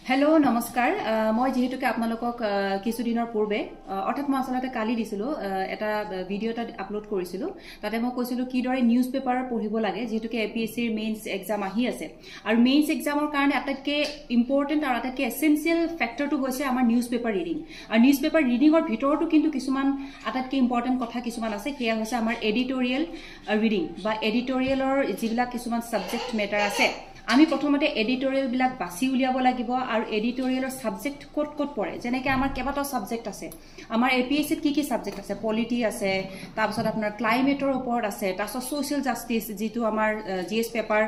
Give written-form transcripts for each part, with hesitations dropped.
Hello, নমস্কাৰ মই যেহেতুকে আপোনালোকক কিছুদিনৰ পূৰ্বে অৰ্থাৎ মই আসলতে কালি দিছিলো এটা ভিডিও এটা আপলোড কৰিছিলো তাতে মই কৈছিলো কি দৰে নিউজ পেপাৰ পঢ়িব লাগে যেহেতুকে এপিএসসি ৰ মেইনছ এক্সাম আহি আছে আৰু মেইনছ এক্সামৰ কাৰণে আটাইতকৈ ইম্পৰ্টেন্ট আৰু আটাইতকৈ এসেনশিয়াল ফ্যাক্টৰটো হৈছে আমাৰ নিউজ পেপাৰ ৰিডিং আৰু নিউজ পেপাৰ ৰিডিংৰ ভিতৰতো কিন্তু কিছুমান আটাইতকৈ ইম্পৰ্টেন্ট কথা কিছুমান আছে সেয়া হৈছে আমাৰ এডিটৰিয়েল ৰিডিং বা এডিটৰিয়েলৰ যিবিলাক কিছুমান সাবজেক্ট মেটাৰ আছে আমি প্ৰথমতে এডিটৰিয়েল বিলাক বাছি উলিয়াব লাগিব আৰু এডিটৰিয়েলৰ সাবজেক্ট কোড কোড পৰে যেনেকৈ আমাৰ কেইবাটাও সাবজেক্ট আছে আমাৰ এপিএসসি ত কি সাবজেক্ট আছে পলিটি আছে তাৰপিছত আপোনাৰ ক্লাইমেটৰ ওপৰত আছে তাৰপিছত সোশ্যাল জাস্টিস যেটো আমাৰ জিএস পেপাৰ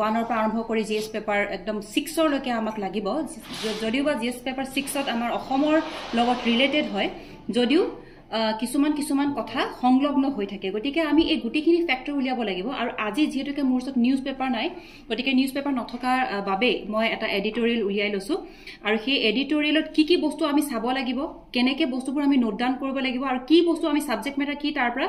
1 ৰ পৰা আৰম্ভ কৰি জিএস পেপাৰ একদম 6 ৰ লৈকে আমাক লাগিব যদিও বা জিএস পেপাৰ 6 ত আমাৰ অসমৰ লগত ৰিলেটেড হয় যদিও কিছুমান কথা সংলগ্ন হৈ থাকে গতিকে আমি এই গুটিখিনি ফ্যাক্টৰ উলিয়াব লাগিব আৰু আজি যেহেতুকে মোৰ ওচৰত নিউজ পেপাৰ নাই গতিকে নিউজ পেপাৰ নথকাৰ বাবে মই এটা এডিটৰিয়েল উলিয়াই লৈছো আৰু সেই এডিটৰিয়েলত কি বস্তু আমি চাব লাগিব কেনেকৈ বস্তুবোৰ আমি নোট ডাউন কৰিব লাগিব আৰু কি বস্তু আমি সাবজেক্ট মেটাৰ কি তাৰ পৰা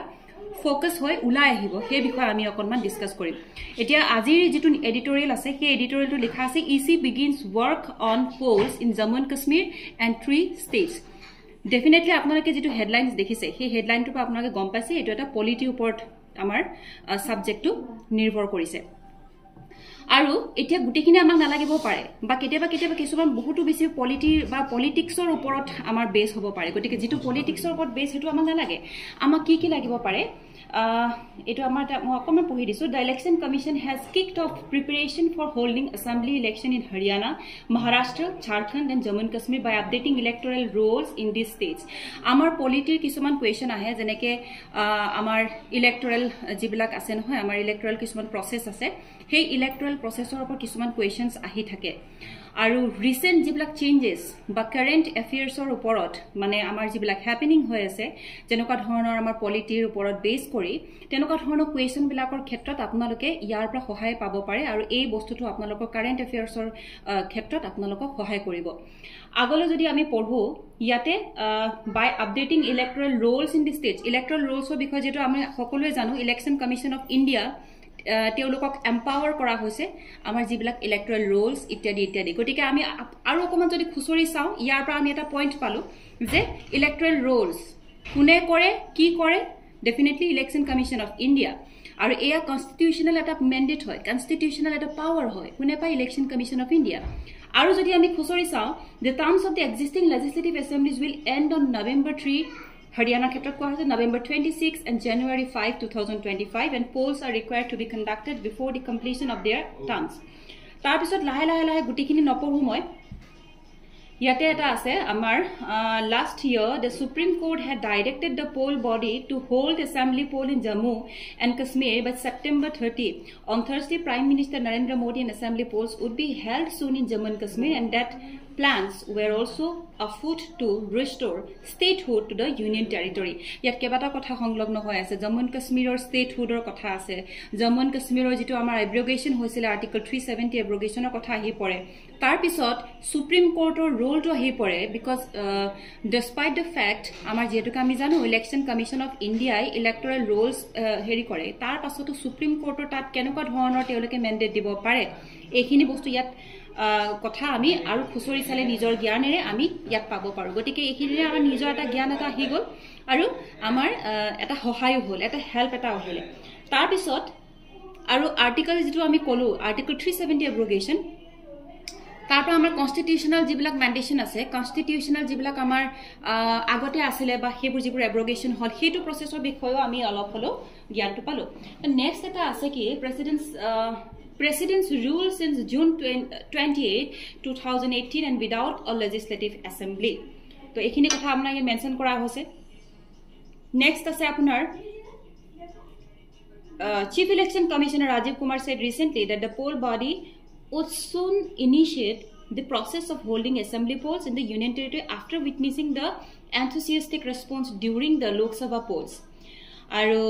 ফোকাস হৈ উলাই আহিব সেই বিষয়ে আমি অকনমান ডিসকাস কৰিম এতিয়া আজিৰ যেটো এডিটৰিয়েল আছে সেই এডিটৰিয়েলটো লিখা আছে EC begins work on polls in Jammu and Kashmir and 3 states Definitely আপোনালোকে যেটো হেডলাইনস দেখিছে সেই হেডলাইনটো পৰা আপোনালোকে গম পাইছে এটো এটা পলিটি ওপৰত আমাৰ সাবজেক্টটো নিৰ্ভৰ কৰিছে আৰু এতিয়া গুটিখিনি আমাক নালাগিব পাৰে বা কেতিয়াবা কিছুমান বহুতো বেছি পলিটি বা পলিটিক্সৰ ওপৰত আমাৰ বেস হ'ব পাৰে গতিকে যেটো পলিটিক্সৰ ওপৰত বেস হেতু আমাক নালাগে আমাক কি লাগিব পাৰে এটো আমাৰ মই অকমান পঢ়ি দিছো The Election Commission has kicked off preparation for holding assembly election in Haryana, Maharashtra, Jharkhand and Jammu and Kashmir by updating electoral rolls in these states. আমাৰ পলিটিৰ কিছুমান কোৱেশ্চন আহে যেনেকৈ আমাৰ ইলেক্টৰেল যিবিলাক আছে নহয় আমাৰ ইলেক্টৰেল কিছুমান প্ৰসেস আছে সেই ইলেক্টৰেল প্ৰসেসৰ ওপৰত কিছুমান কোৱেশ্চনছ আহি থাকে আৰু ৰিসেন্ট যিবিলাক চেঞ্জেস বা কাৰেন্ট এফেয়াৰ্সৰ ওপৰত মানে আমাৰ যিবিলাক হ্যাপেনিং হৈ আছে যেনেকুৱা ধৰণৰ আমাৰ পলিটিৰ ওপৰত বেস কৰি তেনেকুৱা ধৰণৰ কোৱেশ্চন বিলাকৰ ক্ষেত্ৰত আপোনালোকে ইয়াৰ পৰা সহায় পাব পাৰে আৰু এই বস্তুটো আপোনালোকৰ কাৰেন্ট এফেয়াৰ্সৰ ক্ষেত্ৰত আপোনালোকক সহায় কৰিব আগলৈ যদি আমি পঢ়ো ইয়াতে by updating electoral rolls in the states electoral ৰোলছৰ বিষয়ে যেটো আমি সকলোৱে জানো ইলেকশন কমিশন অফ ইণ্ডিয়া তেওঁলোকক এম্পাৱাৰ কৰা হৈছে আমাৰ যিবিলাক ইলেক্টৰেল ৰোলস ইত্যাদি গতিকে আমি আৰু অকমান যদি খুচৰি চাও ইয়াৰ পৰা আমি এটা পইণ্ট পালো যে ইলেক্টৰেল ৰোলস কোনে কৰে কি কৰে definitely election commission of India আৰু এয়া কনস্টিটিউশনাল এটা মেন্ডেট হয় কনস্টিটিউশনাল এটা পাৱাৰ হয় কোনে পায় ইলেকশন কমিশন অফ ইণ্ডিয়া আৰু যদি আমি খুচৰি চাও the terms of the existing legislative assemblies will end on November 3 Haryana ক্ষেত্ৰত কোৱা হৈছে November 26 and January 5 2025 and polls are required to be conducted before the completion of their terms তাৰ পিছত লাহে গুটিখিনি নপঢ়ো মই ইয়াতে এটা আছে আমাৰ last year the Supreme Court had directed the poll body to hold assembly poll in Jammu and Kashmir by September 30 on Thursday Prime Minister Narendra Modi and assembly polls would be held soon in Jammu and Kashmir and that plans were also afoot to restore statehood to the union territory yat kebata kotha সংলগ্ন হৈ আছে Jammu and কাশ্মীৰৰ ষ্টেটহুডৰ কথা আছে Jammu and কাশ্মীৰৰ যেটো আমাৰ এব্ৰগেশন হৈছিল আৰ্টিকল 370 এব্ৰগেশনৰ কথা আহি পৰে তাৰ পিছত সুপ্ৰিম কোৰ্টৰ ৰোলটো আহি পৰে বিকজ ডিসপাইট দ্য ফ্যাক্ট আমাৰ যেটোকে আমি জানো ইলেকশন কমিশন অফ ইণ্ডিয়াই ইলেক্টৰেল ৰোলস হেৰি কৰে তাৰ পাছতো সুপ্ৰিম কোৰ্টৰ তাত কেনেকুৱা ধৰণৰ তেওঁলোকে মেন্ডেট দিব পাৰে এইখিনি বস্তু ইয়াত কথা আমি আৰু খুচৰি চালে নিজৰ জ্ঞানেৰে আমি ইয়াত পাব পাৰো গতিকে এইখিনিৰে আমাৰ নিজৰ এটা জ্ঞান এটা আহি গল আৰু আমাৰ এটা সহায় হ'ল এটা হেল্প এটা হ'ল তাৰ পিছত আৰু আৰ্টিকল যেটো আমি কলো আৰ্টিকল 370 এব্ৰগেশন তাৰ পৰা আমাৰ কনস্টিটিউশনাল যিবিলাক মেন্ডেশন আছে কনস্টিটিউশনাল যিবিলাক আমাৰ আগতে আছিল বা হেবোৰ যিবোৰ এব্ৰগেশন হল হেতু প্ৰসেসৰ বিষয়ে আমি অলপ হলো জ্ঞানটো পালো নেক্সট এটা আছে কি President's rule since June 28, 2018 and without a legislative assembly. So, ekhini kotha apna here mention kora hoise. Next ase apunar Chief Election Commissioner Rajiv Kumar said recently that the poll body would soon initiate the process of holding assembly polls in the Union Territory after witnessing the enthusiastic response during the Lok Sabha polls. Aru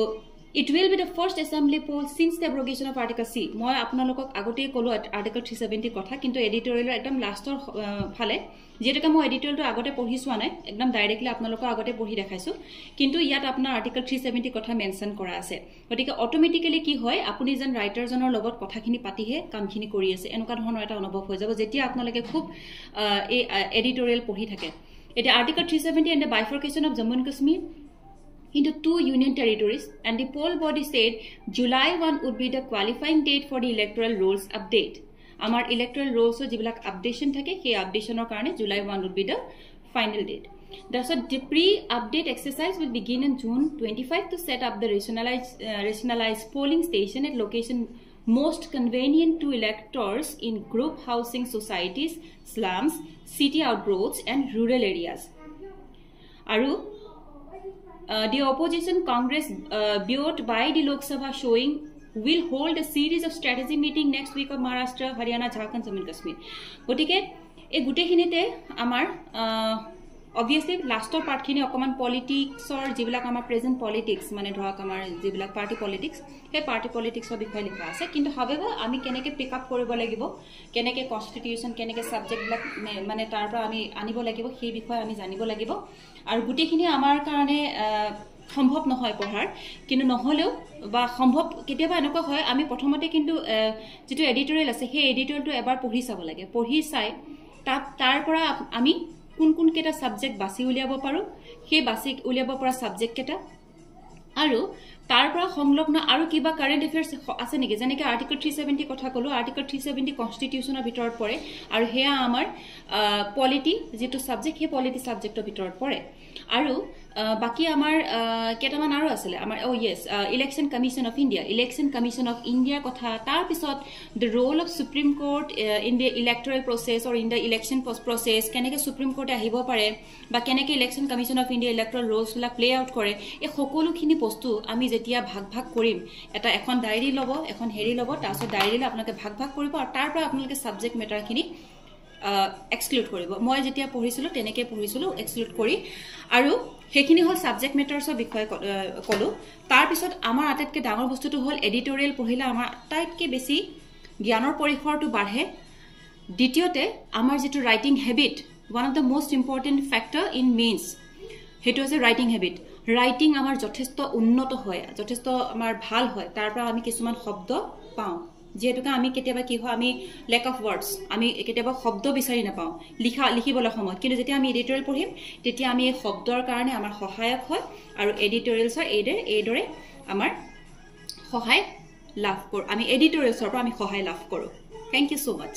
It will be the first assembly poll since the abrogation of Article C. Moi apnalokok agote kolo Article 370 kotha kintu editorial ekdam lastor phale যেটাকে মই এডিটৰিয়েলটো আগতে পঢ়ি সোৱা নাই একদম directly আপোনালোকক আগতে পঢ়ি দেখাইছো কিন্তু ইয়াত আপোনাৰ আৰ্টিকল 370 কথা মেনশন কৰা আছে গতিকে অটোমেটিক্যালি কি হয় আপুনি যেন ৰাইটাৰ জনৰ লগত কথাখিনি পাতিহে কামখিনি কৰি আছে এনেকুৱা ধৰণৰ এটা অনুভৱ হৈ যাব যেতিয়া আপোনালোকে খুব এই এডিটৰিয়েল পঢ়ি থাকে এটা article 370 and the bifurcation of Jammu and Kashmir into 2 union territories, and the poll body said July 1 would be the qualifying date for the electoral rolls update. Our electoral rolls jibilak updation thake he updation or karone July 1 would be the final date. Thus the pre-update exercise will begin in June 25 to set up the rationalized polling station at location most convenient to electors in group housing societies, slums, city outgrowths and rural areas. Aru the opposition Congress buoyed by the Lok Sabha showing will hold a series of strategy meeting next week of Maharashtra, Haryana, Jharkhand, Jammu and Kashmir. Gotike e gutekhinite amar obviously lastor part khini okoman politics or jibilak amar present politics mane dhok amar jibilak party politics he party politics or bikhoy likha ase kintu however ami keneke pick up koribo lagibo keneke constitution keneke subject bilak mane tar pra ami anibo lagibo he bikhoy ami janibo lagibo aru gutekhini amar karone সম্ভৱ নহয় পঢ়াৰ কিন্তু নহলেও বা সম্ভৱ কেতিয়াবা এনেকুৱা হয় আমি প্ৰথমতে কিন্তু যেটো এডিটৰিয়েল আছে সেই এডিটৰিয়েলটো এবাৰ পঢ়ি চাব লাগে পঢ়ি চাই তাৰ পৰা আমি কোন কোন কেটা সাবজেক্ট বাছি উলিয়াব পাৰো সেই বাছি উলিয়াব পৰা সাবজেক্ট কেটা আৰু তাৰ পৰা সংলগ্ন আৰু কিবা কাৰেন্ট এফেয়াৰ্স আছে নেকি যেনেকে আৰ্টিকল 370 কথা কলো আৰ্টিকল 370 কনস্টিটিউশনৰ ভিতৰত পৰে আৰু হেয়া আমাৰ পলিটি যেটো সাবজেক্ট হে পলিটি সাবজেক্টৰ ভিতৰত পৰে আৰু বাকি আমাৰ কেটামান আৰু আছিল আমাৰ ইলেকশন কমিশন অফ ইন্ডিয়া কথা তাৰ পিছত the role of supreme court in the electoral process or in the election process কেনেকে সুপ্ৰিম কোৰ্ট আহিব পাৰে বা কেনেকে election commission of India electoral rolls বিলাক প্লে আউট কৰে এই সকলোখিনি বস্তু আমি যেতিয়া ভাগ কৰিম এটা এখন ডায়েৰী লব এখন হেৰি লব তাৰপিছত ডায়েৰীলে আপোনালোকে ভাগ কৰিব আৰু তাৰ পৰা আপোনালোকে সাবজেক্ট মেটাৰখিনি এক্সক্লুড কৰিব মই যেতিয়া পঢ়িছিলো তেনেকে পঢ়িছিলো এক্সক্লুড কৰি আৰু হেখিনি হল সাবজেক্ট মেটাৰছৰ বিষয় কলো তাৰ পিছত আমাৰ আটাইতকৈ ডাঙৰ বস্তুটো হল এডিটৰিয়েল পঢ়িলে আমাৰ আটাইতকৈ বেছি জ্ঞানৰ পৰিসৰটো বাঢ়ে দ্বিতীয়তে আমাৰ যেটো writing habit one of the most important factor in means হেতু আছে ৰাইটিং হেবিট ৰাইটিং আমাৰ যথেষ্ট উন্নত হয় যথেষ্ট আমাৰ ভাল হয় তাৰ পৰা আমি কিছুমান শব্দ পাওঁ যেহেতুকে আমি কেতিয়াবা কি হয় আমি লেক অফ ওয়ার্ডস আমি কেতিয়াবা শব্দ বিচাৰি নাপাওঁ লিখিবলৈ সময় কিন্তু যেতিয়া আমি এডিটৰিয়েল পঢ়িম তেতিয়া আমি এই শব্দৰ কাৰণে আমাৰ সহায়ক হয় আৰু এডিটৰিয়েলছৰ এইদৰে আমাৰ সহায় লাভ কৰোঁ আমি এডিটৰিয়েলছৰ পৰা আমি সহায় লাভ কৰোঁ থ্যাংক ইউ সো মাচ